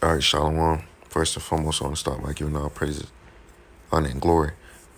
All right, Shalom. First and foremost, I want to start by giving all praises, honor, and glory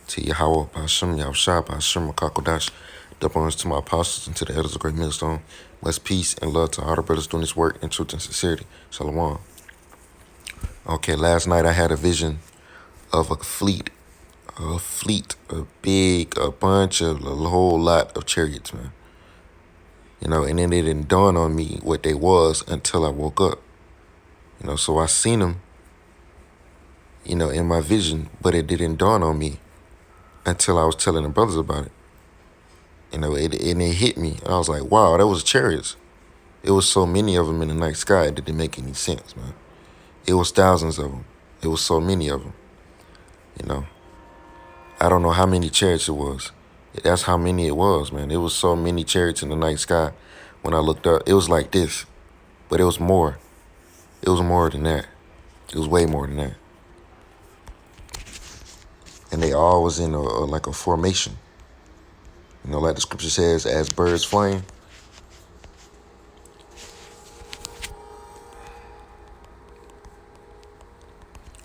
to Yahweh, Ba'ashem, Yahushua, Ba'ashem, Makakodash, double honors to my apostles and to the elders of Great Millstone. Bless peace and love to all the brothers doing this work in truth and sincerity. Shalom. Okay, last night I had a vision of a bunch of, a whole lot of chariots, man. You know, and then it didn't dawn on me what they was until I woke up. You know, so I seen them, you know, in my vision, but it didn't dawn on me until I was telling the brothers about it. You know, and it hit me. I was like, wow, that was chariots. It was so many of them in the night sky, it didn't make any sense, man. It was thousands of them. It was so many of them, you know. I don't know how many chariots it was. That's how many it was, man. It was so many chariots in the night sky. When I looked up, it was like this, but it was more. It was more than that. It was way more than that. And they all was in like a formation. You know, like the scripture says, as birds flying.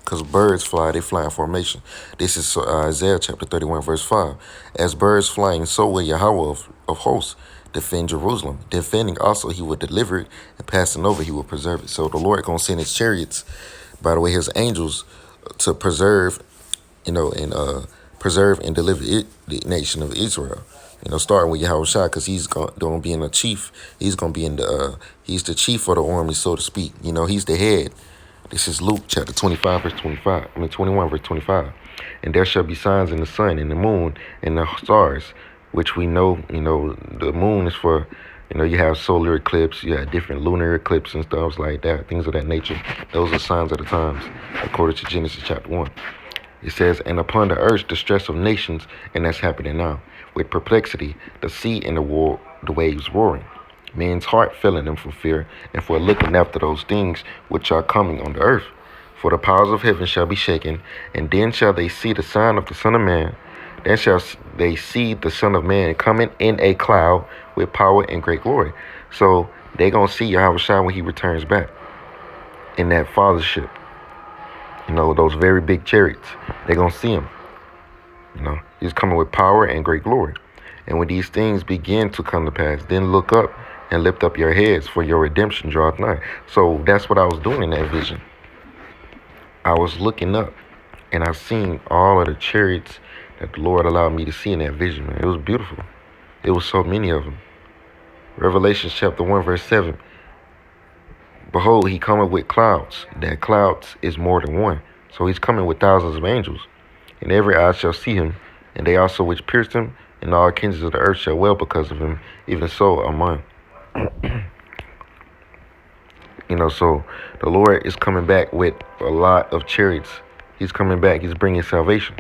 Because birds fly, they fly in formation. This is Isaiah chapter 31, verse 5. As birds flying, so will Yahweh of hosts defend Jerusalem. Defending also, he will deliver it, and passing over, he will preserve it. So the Lord going to send his chariots, by the way, his angels, to preserve, you know, and preserve and deliver the nation of Israel. You know, starting with Yahushua, because he's going to be in the chief. He's going to be in the, he's the chief of the army, so to speak. You know, he's the head. This is Luke chapter 25, verse 25. 21, verse 25. And there shall be signs in the sun, and the moon, and the stars, which we know, you know, the moon is for, you know, you have solar eclipse, you have different lunar eclipse and stuff like that, things of that nature. Those are signs of the times, according to Genesis chapter 1. It says, and upon the earth, the stress of nations, and that's happening now, with perplexity, the sea and the waves roaring. Men's heart failing them for fear, and for looking after those things which are coming on the earth. For the powers of heaven shall be shaken, and then shall they see the sign of the Son of Man. Then shall they see the Son of Man coming in a cloud with power and great glory. So they gonna see Yahushua when he returns back in that fathership. You know, those very big chariots. They gonna see him. You know, he's coming with power and great glory. And when these things begin to come to pass, then look up and lift up your heads, for your redemption draweth nigh. So that's what I was doing in that vision. I was looking up, and I seen all of the chariots that the Lord allowed me to see in that vision, man. It was beautiful. It was so many of them. Revelation chapter 1, verse 7. Behold, he cometh with clouds. That clouds is more than one. So he's coming with thousands of angels. And every eye shall see him, and they also which pierced him, and all kings of the earth shall well because of him. Even so are mine. You know, so the Lord is coming back with a lot of chariots. He's coming back. He's bringing salvation.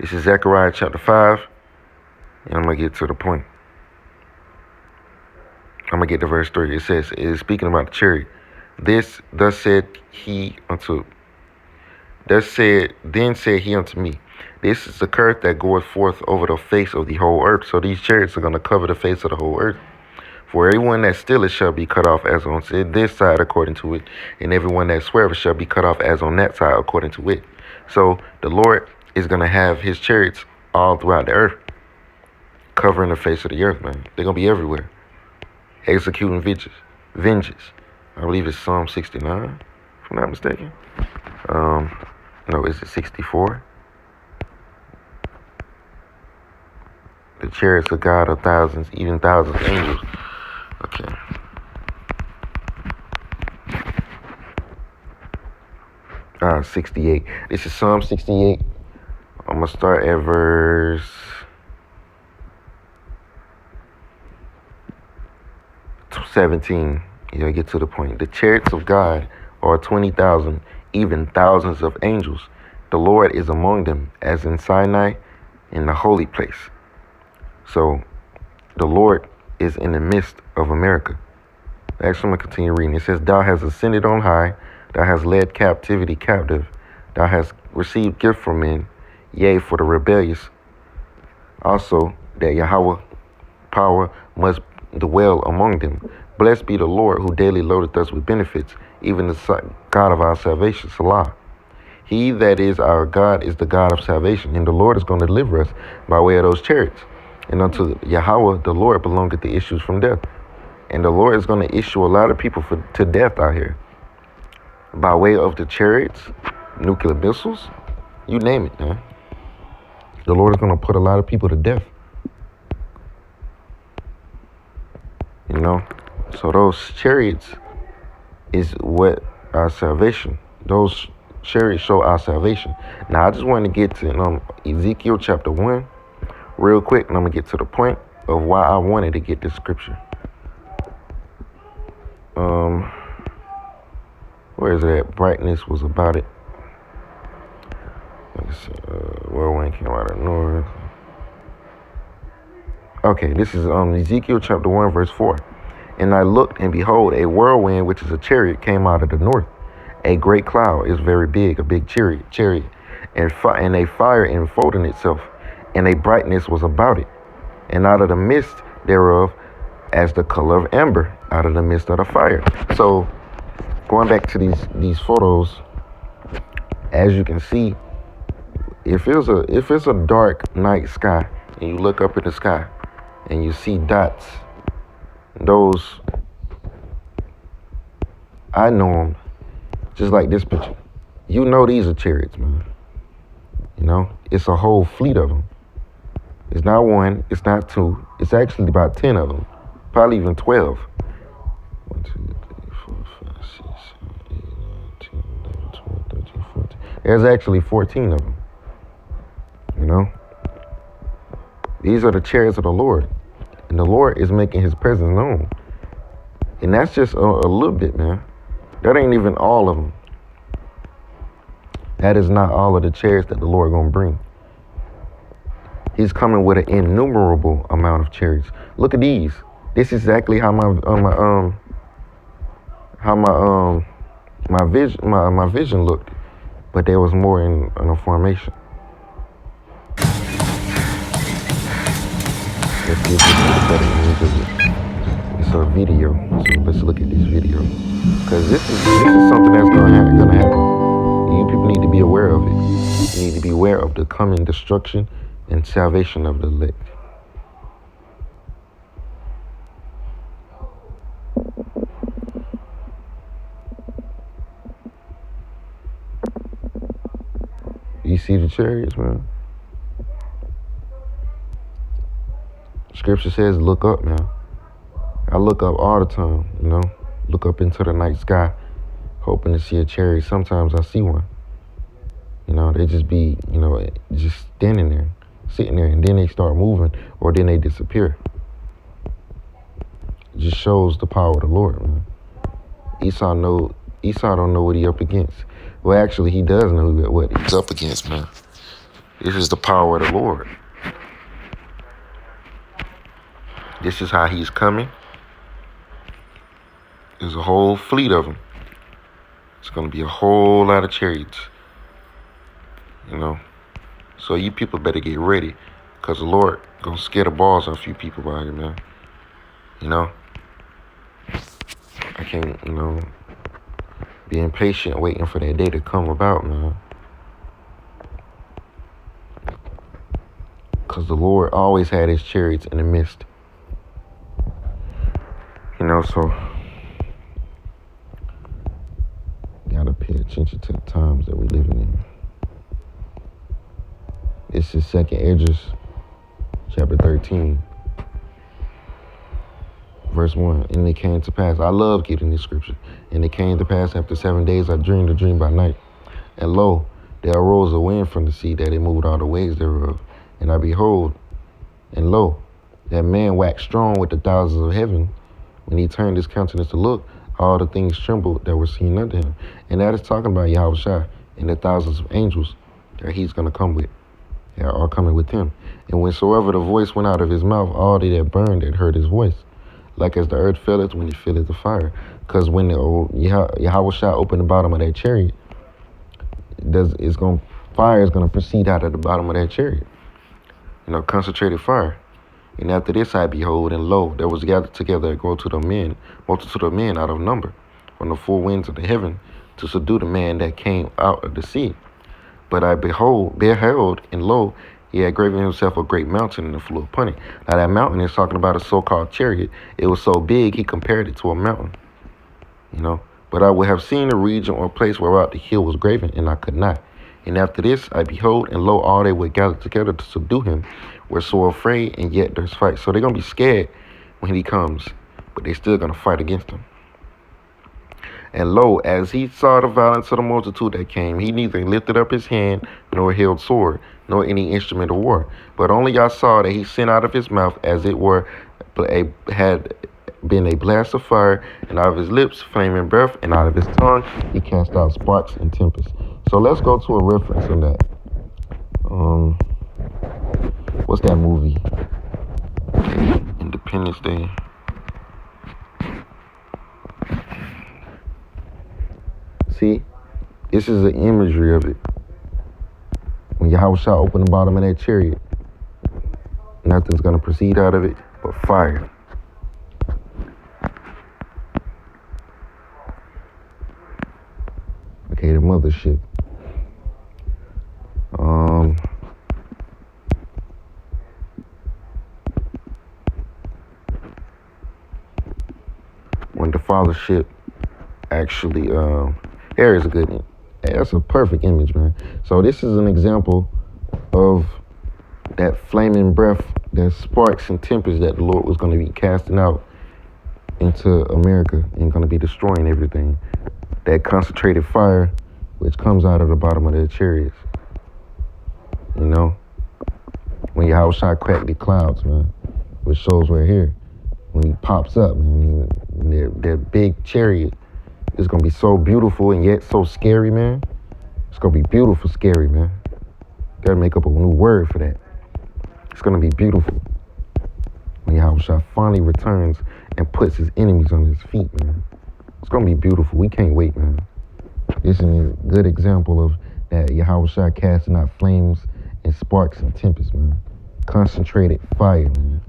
This is Zechariah chapter 5, and I'm going to get to the point. I'm going to get to verse 3. It says, it is speaking about the chariot. Then said he unto me, this is the curse that goeth forth over the face of the whole earth. So these chariots are going to cover the face of the whole earth. For everyone that stealeth shall be cut off as on this side according to it, and everyone that sweareth shall be cut off as on that side according to it. So the Lord is going to have his chariots all throughout the earth, covering the face of the earth, man. They're going to be everywhere, executing vengeance. I believe it's Psalm 69, if I'm not mistaken. No, is it 64? The chariots of God are thousands, even thousands of angels. Okay. 68. This is Psalm 68. I'm going to start at verse 17. Yeah, get to the point. The chariots of God are 20,000, even thousands of angels. The Lord is among them, as in Sinai, in the holy place. So, the Lord is in the midst of America. Actually, I'm going to continue reading. It says, thou hast ascended on high, thou hast led captivity captive, thou hast received gift from men, yea, for the rebellious. Also, that Yahweh power must dwell among them. Blessed be the Lord who daily loadeth us with benefits, even the God of our salvation, Salah. He that is our God is the God of salvation, and the Lord is going to deliver us by way of those chariots. And unto Yahweh, the Lord, belongeth the issues from death. And the Lord is going to issue a lot of people to death out here by way of the chariots, nuclear missiles, you name it, man. The Lord is going to put a lot of people to death. You know? So those chariots is what our salvation. Those chariots show our salvation. Now, I just want to get to Ezekiel chapter 1 real quick, and I'm going to get to the point of why I wanted to get this scripture. Where is it at? Brightness was about it. Whirlwind came out of the north. Okay, this is Ezekiel chapter 1, verse 4. And I looked, and behold, a whirlwind, which is a chariot, came out of the north. A great cloud is very big, a big chariot, and a fire enfolding itself, and a brightness was about it. And out of the midst thereof, as the color of amber, out of the midst of the fire. So, going back to these photos, as you can see, if it's a dark night sky, and you look up in the sky, and you see dots, those, I know them, just like this picture. You know these are chariots, man. You know, it's a whole fleet of them. It's not one, it's not two, it's actually about 10 of them, probably even 12. 1, 2, 3, 4, 5, 6, 7, 8, 9, 10, 11, 12, 13, 14. There's actually 14 of them. You know? These are the chariots of the Lord. And the Lord is making his presence known. And that's just a little bit, man. That ain't even all of them. That is not all of the chariots that the Lord gonna bring. He's coming with an innumerable amount of chariots. Look at these. This is exactly how my vision looked, but there was more in a formation. Let's get this a better image of it. It's a video, so let's look at this video, because this is something that's gonna happen. You people need to be aware of it. You need to be aware of the coming destruction and salvation of the elect. You see the chariots, man? Scripture says, look up, man. I look up all the time, you know? Look up into the night sky, hoping to see a chariot. Sometimes I see one. You know, they just be, you know, just standing there, sitting there, and then they start moving, or then they disappear. It just shows the power of the Lord, man. Esau don't know what he up against. Well, actually, he does know what he's up against, man. This is the power of the Lord. This is how he's coming. There's a whole fleet of them. It's going to be a whole lot of chariots. You know. So you people better get ready, because the Lord going to scare the balls on a few people out here, man. You know. I can't, you know, be impatient waiting for that day to come about, man. Because the Lord always had his chariots in the midst. You know, so gotta pay attention to the times that we're living in. This is 2nd Esdras, chapter 13, verse 1. And it came to pass, I love getting this scripture. And it came to pass after 7 days, I dreamed a dream by night. And lo, there arose a wind from the sea, that it moved all the waves thereof. And I behold, and lo, that man waxed strong with the thousands of heaven. When he turned his countenance to look, all the things trembled that were seen unto him. And that is talking about Yahushua and the thousands of angels that he's going to come with. They are all coming with him. And whensoever the voice went out of his mouth, all they that burned had heard his voice. Like as the earth filleth when it filleth the fire. Because when the Yahushua opened the bottom of that chariot, fire is going to proceed out of the bottom of that chariot. You know, concentrated fire. And after this I behold, and lo, there was gathered together a multitude of men out of number, from the four winds of the heaven, to subdue the man that came out of the sea. But I beheld, and lo, he had graven himself a great mountain and flew upon it. Now that mountain is talking about a so-called chariot. It was so big he compared it to a mountain. But I would have seen a region or place whereout the hill was graven, and I could not. And after this I behold, and lo, all they were gathered together to subdue him were so afraid, and yet there's fight. So they're going to be scared when he comes, but they're still going to fight against him. And lo, as he saw the violence of the multitude that came, he neither lifted up his hand, nor held sword, nor any instrument of war. But only I saw that he sent out of his mouth, as it were, had been a blast of fire, and out of his lips flaming breath, and out of his tongue he cast out sparks and tempests. So let's go to a reference on that. What's that movie? Independence Day. See, this is the imagery of it. When Yahweh shall open the bottom of that chariot, nothing's going to proceed out of it but fire. Okay, the mothership. When the fathership actually, here is a good, that's a perfect image, man. So this is an example of that flaming breath, that sparks and tempests that the Lord was going to be casting out into America and going to be destroying everything. That concentrated fire, which comes out of the bottom of their chariots. When Yahweh shot cracked the clouds, man, which shows right here. When he pops up, man, that big chariot is going to be so beautiful and yet so scary, man. It's going to be beautiful, scary, man. Got to make up a new word for that. It's going to be beautiful when Yahweh finally returns and puts his enemies on his feet, man. It's going to be beautiful. We can't wait, man. This is a good example of that Yahweh casting out flames and sparks and tempests, man. Concentrated fire, man.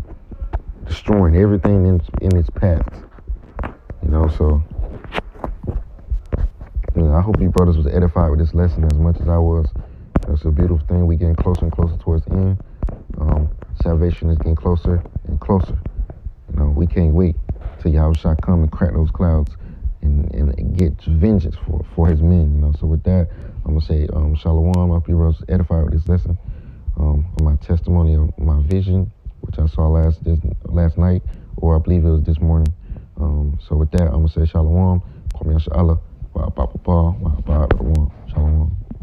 Destroying everything in its path. So I hope you brothers was edified with this lesson as much as I was. It's a beautiful thing. We getting closer and closer towards the end. Salvation is getting closer and closer. We can't wait till Yahweh come and crack those clouds and get vengeance for his men. So with that, I'm gonna say shalom. I hope you brothers edified with this lesson. My testimony of my vision, which I saw last night, or I believe it was this morning. So with that, I'm gonna say shalom. Call me Allah.